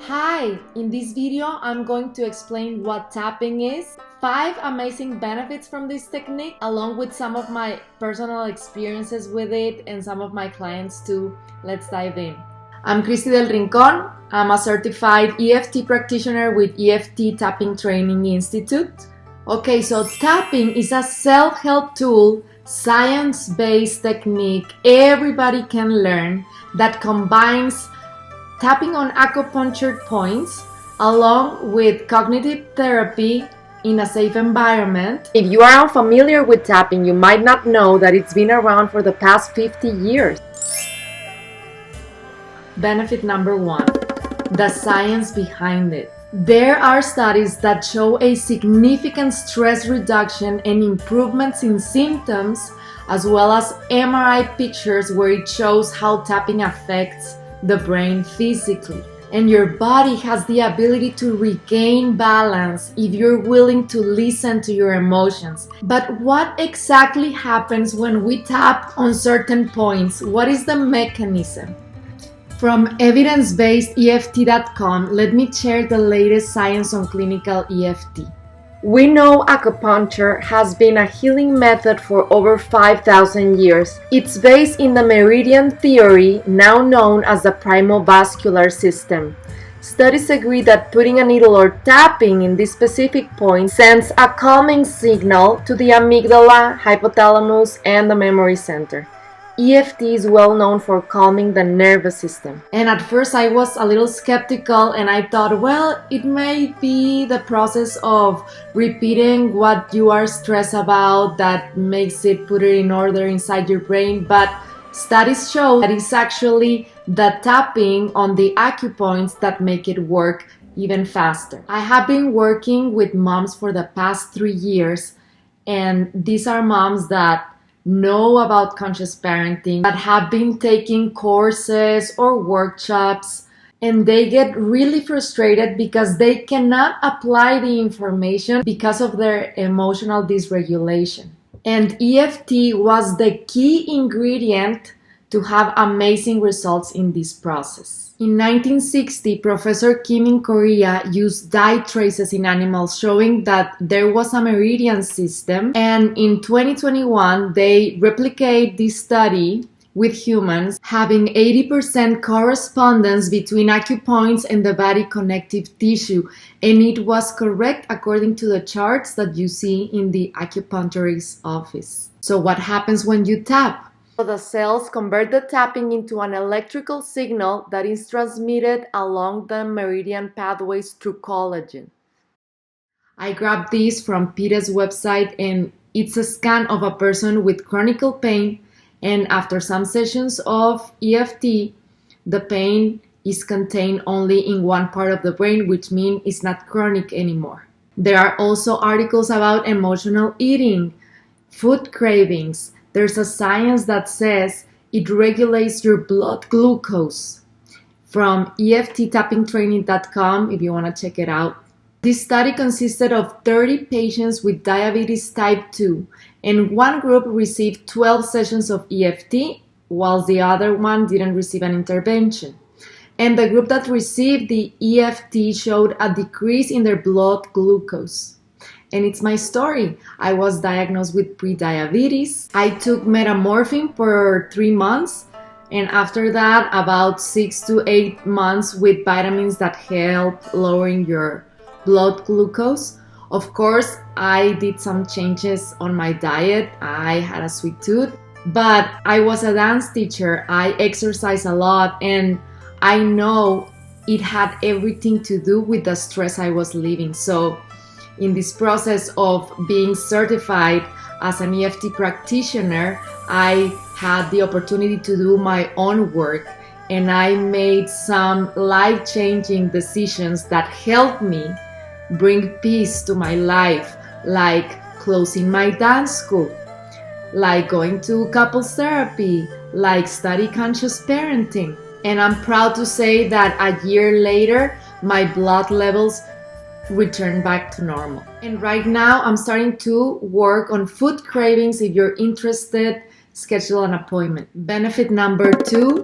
Hi! In this video, I'm going to explain what tapping is, 5 amazing benefits from this technique, along with some of my personal experiences with it and some of my clients too. Let's dive in. I'm Cristy del Rincon. I'm a certified EFT practitioner with EFT Tapping Training Institute. Okay, so tapping is a self-help tool, science-based technique everybody can learn that combines tapping on acupuncture points along with cognitive therapy in a safe environment. If you are unfamiliar with tapping, you might not know that it's been around for the past 50 years. Benefit number 1, the science behind it. There are studies that show a significant stress reduction and improvements in symptoms, as well as MRI pictures where it shows how tapping affects the brain physically. And your body has the ability to regain balance if you're willing to listen to your emotions. But what exactly happens when we tap on certain points? What is the mechanism? From evidence-based-EFT.com, let me share the latest science on clinical EFT. We know acupuncture has been a healing method for over 5,000 years. It's based in the meridian theory, now known as the primal vascular system. Studies agree that putting a needle or tapping in this specific point sends a calming signal to the amygdala, hypothalamus, and the memory center. EFT is well known for calming the nervous system. And at first I was a little skeptical and I thought, well, it may be the process of repeating what you are stressed about that makes it put it in order inside your brain. But studies show that it's actually the tapping on the acupoints that make it work even faster. I have been working with moms for the past 3 years, and these are moms that know about conscious parenting, that have been taking courses or workshops, and they get really frustrated because they cannot apply the information because of their emotional dysregulation. And EFT was the key ingredient to have amazing results in this process. In 1960, Professor Kim in Korea used dye traces in animals showing that there was a meridian system, and in 2021 they replicate this study with humans, having 80% correspondence between acupoints and the body connective tissue, and it was correct according to the charts that you see in the acupuncturist's office. So what happens when you tap? The cells convert the tapping into an electrical signal that is transmitted along the meridian pathways through collagen. I grabbed this from Pete's website, and it's a scan of a person with chronic pain, and after some sessions of EFT, the pain is contained only in one part of the brain, which means it's not chronic anymore. There are also articles about emotional eating, food cravings. There's a science that says it regulates your blood glucose. From EFTTappingTraining.com, if you want to check it out. This study consisted of 30 patients with diabetes type 2, and one group received 12 sessions of EFT, while the other one didn't receive an intervention. And the group that received the EFT showed a decrease in their blood glucose. And it's my story. I was diagnosed with prediabetes. I took metformin for 3 months, and after that about 6 to 8 months with vitamins that help lowering your blood glucose. Of course, I did some changes on my diet. I had a sweet tooth, but I was a dance teacher. I exercise a lot, and I know it had everything to do with the stress I was living. So in this process of being certified as an EFT practitioner, I had the opportunity to do my own work, and I made some life-changing decisions that helped me bring peace to my life, like closing my dance school, like going to couples therapy, like study conscious parenting. And I'm proud to say that a year later, my blood levels return back to normal. And right now I'm starting to work on food cravings. If you're interested, schedule an appointment. Benefit number 2,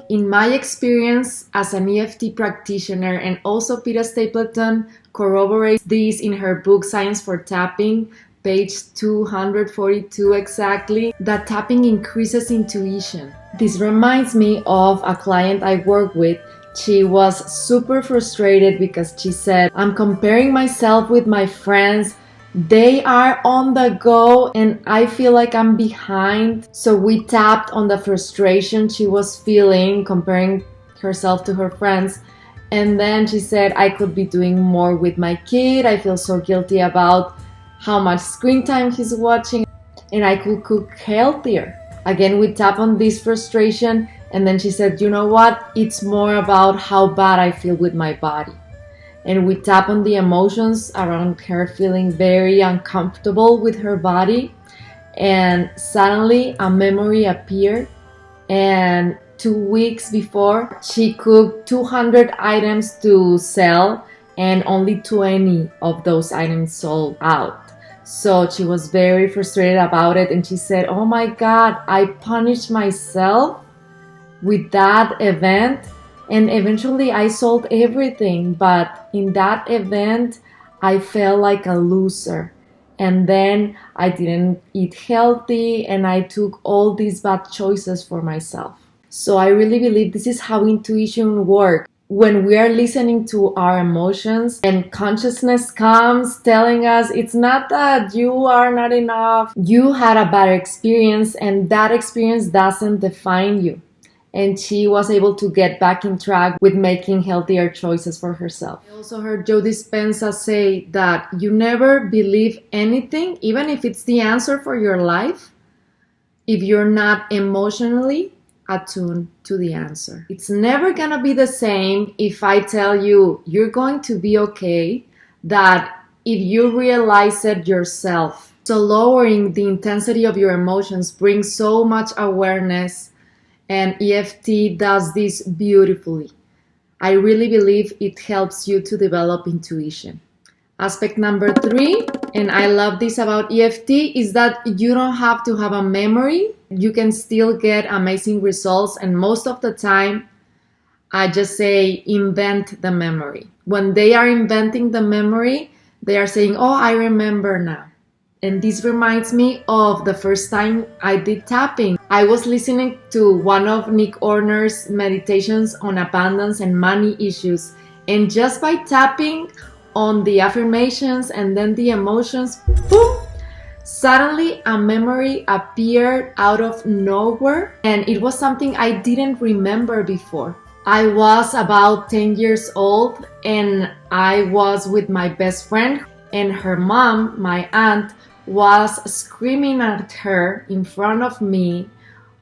In my experience as an EFT practitioner, and also Peter Stapleton corroborates this in her book Science for Tapping, page 242 exactly, that tapping increases intuition. This reminds me of a client I work with. She was super frustrated because she said, I'm comparing myself with my friends. They are on the go and I feel like I'm behind. So we tapped on the frustration she was feeling comparing herself to her friends. And then she said, I could be doing more with my kid. I feel so guilty about how much screen time he's watching, and I could cook healthier. Again, we tap on this frustration, and then she said, you know what? It's more about how bad I feel with my body. And we tap on the emotions around her feeling very uncomfortable with her body, and suddenly a memory appeared, and 2 weeks before, she cooked 200 items to sell, and only 20 of those items sold out. So she was very frustrated about it, and she said, oh my God, I punished myself with that event, and eventually I sold everything, but in that event I felt like a loser. And then I didn't eat healthy, and I took all these bad choices for myself. So I really believe this is how intuition works. When we are listening to our emotions and consciousness comes telling us it's not that you are not enough, you had a bad experience and that experience doesn't define you. And she was able to get back in track with making healthier choices for herself. I also heard Joe Dispenza say that you never believe anything, even if it's the answer for your life, if you're not emotionally attuned to the answer. It's never gonna be the same if I tell you you're going to be okay, that if you realize it yourself. So lowering the intensity of your emotions brings so much awareness, and EFT does this beautifully. I really believe it helps you to develop intuition. Aspect number 3, and I love this about EFT, is that you don't have to have a memory. You can still get amazing results, and most of the time, I just say invent the memory. When they are inventing the memory, they are saying, oh, I remember now. And this reminds me of the first time I did tapping. I was listening to one of Nick Orner's meditations on abundance and money issues, and just by tapping on the affirmations and then the emotions, boom, suddenly a memory appeared out of nowhere, and it was something I didn't remember before. I was about 10 years old, and I was with my best friend, and her mom, my aunt, was screaming at her in front of me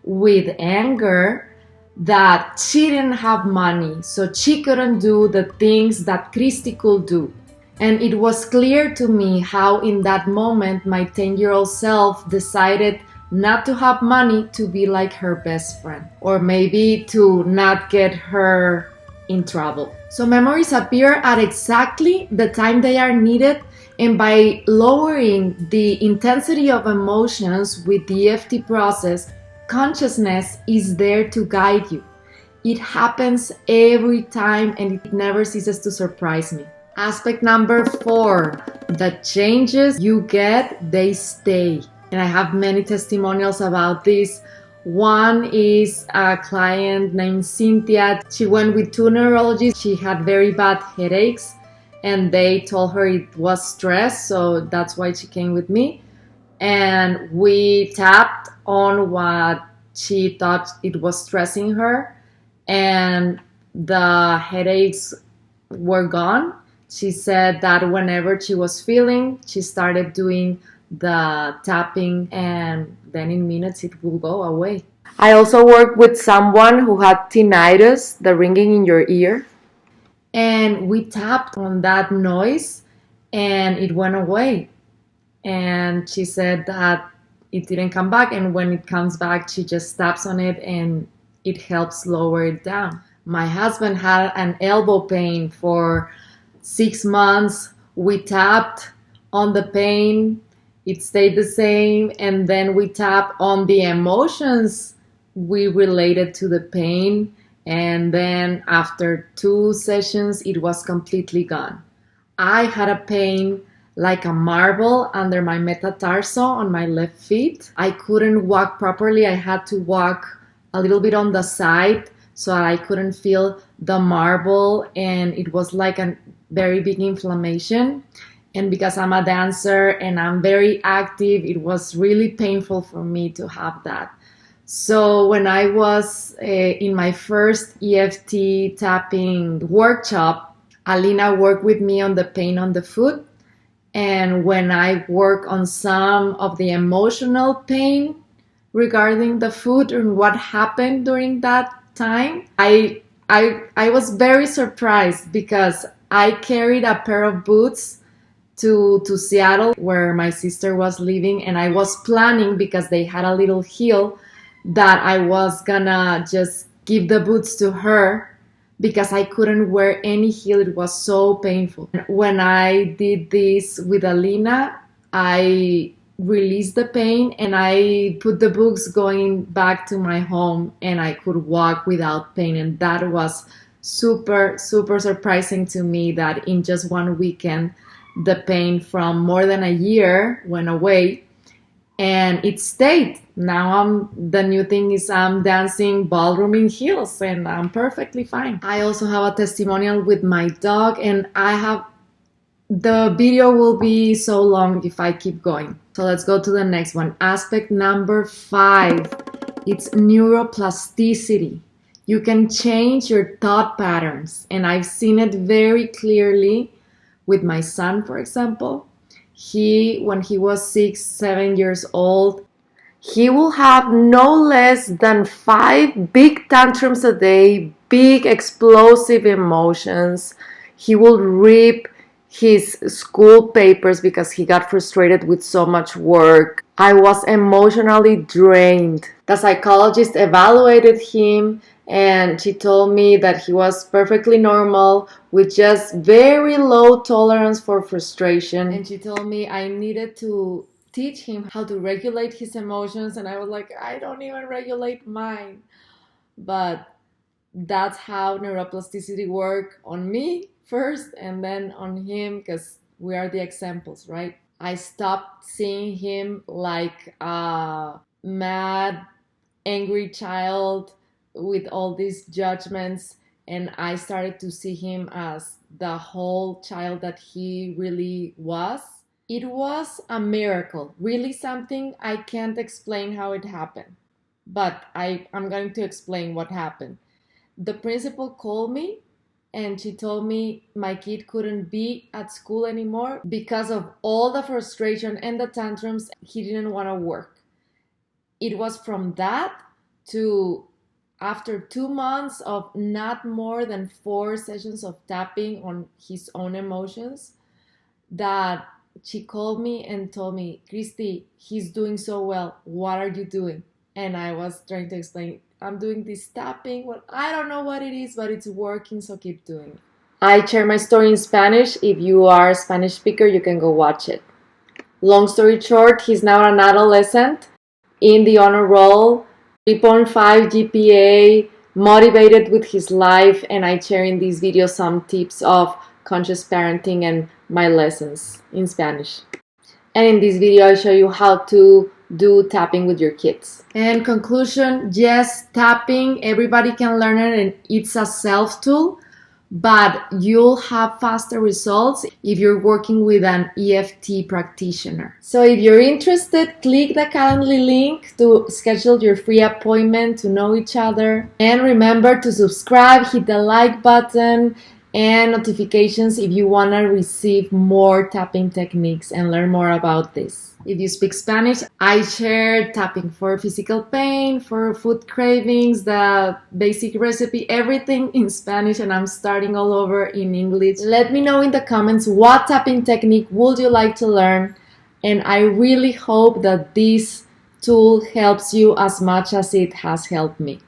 with anger that she didn't have money, so she couldn't do the things that Cristy could do. And it was clear to me how in that moment my 10-year-old self decided not to have money to be like her best friend, or maybe to not get her in trouble. So memories appear at exactly the time they are needed, and by lowering the intensity of emotions with the EFT process, consciousness is there to guide you. It happens every time, and it never ceases to surprise me. Aspect number 4, the changes you get, they stay. And I have many testimonials about this. One is a client named Cynthia. She went with 2 neurologists. She had very bad headaches, and they told her it was stress, so that's why she came with me. And we tapped on what she thought it was stressing her, and the headaches were gone. She said that whenever she was feeling, she started doing the tapping, and then in minutes it will go away. I also worked with someone who had tinnitus, the ringing in your ear, and we tapped on that noise and it went away. And she said that it didn't come back, and when it comes back, she just taps on it and it helps lower it down. My husband had an elbow pain for 6 months. We tapped on the pain, it stayed the same, and then we tapped on the emotions we related to the pain, And then after 2 sessions, it was completely gone. I had a pain like a marble under my metatarsal on my left feet. I couldn't walk properly. I had to walk a little bit on the side so I couldn't feel the marble, and it was like a very big inflammation. And because I'm a dancer and I'm very active, it was really painful for me to have that. So when I was in my first EFT tapping workshop, Alina worked with me on the pain on the foot. And when I work on some of the emotional pain regarding the foot and what happened during that time, I was very surprised because I carried a pair of boots to Seattle where my sister was living, and I was planning, because they had a little heel, that I was gonna just give the boots to her because I couldn't wear any heel. It was so painful. When I did this with Alina, I released the pain and I put the books going back to my home, and I could walk without pain. And that was super, super surprising to me, that in just one weekend, the pain from more than a year went away. And it stayed. Now the new thing is I'm dancing ballroom in heels, and I'm perfectly fine. I also have a testimonial with my dog, and the video will be so long if I keep going. So let's go to the next one. Aspect number 5. It's neuroplasticity. You can change your thought patterns, and I've seen it very clearly with my son, for example. When he was 6, 7 years old, he will have no less than 5 big tantrums a day, big explosive emotions. He will rip his school papers because he got frustrated with so much work. I was emotionally drained. The psychologist evaluated him, and she told me that he was perfectly normal with just very low tolerance for frustration. And she told me I needed to teach him how to regulate his emotions, and I was like, I don't even regulate mine. But that's how neuroplasticity worked on me first, and then on him, because we are the examples, right? I stopped seeing him like a mad, angry child with all these judgments, and I started to see him as the whole child that he really was. It was a miracle, really something I can't explain how it happened, but I'm going to explain what happened. The principal called me, and she told me my kid couldn't be at school anymore because of all the frustration and the tantrums. He didn't want to work. It was from that to after 2 months of not more than 4 sessions of tapping on his own emotions that she called me and told me, Cristy, he's doing so well. What are you doing? And I was trying to explain, I'm doing this tapping. Well, I don't know what it is, but it's working, so keep doing it. I share my story in Spanish. If you are a Spanish speaker, you can go watch it. Long story short, he's now an adolescent in the honor roll, 3.5 GPA, motivated with his life, and I share in this video some tips of conscious parenting and my lessons in Spanish. And in this video, I show you how to do tapping with your kids. And conclusion, yes, tapping, everybody can learn it, and it's a self-tool, but you'll have faster results if you're working with an EFT practitioner. So if you're interested, click the Calendly link to schedule your free appointment to know each other. And remember to subscribe, hit the like button, and notifications if you want to receive more tapping techniques and learn more about this. If you speak Spanish, I share tapping for physical pain, for food cravings, the basic recipe, everything in Spanish, and I'm starting all over in English. Let me know in the comments what tapping technique would you like to learn, and I really hope that this tool helps you as much as it has helped me.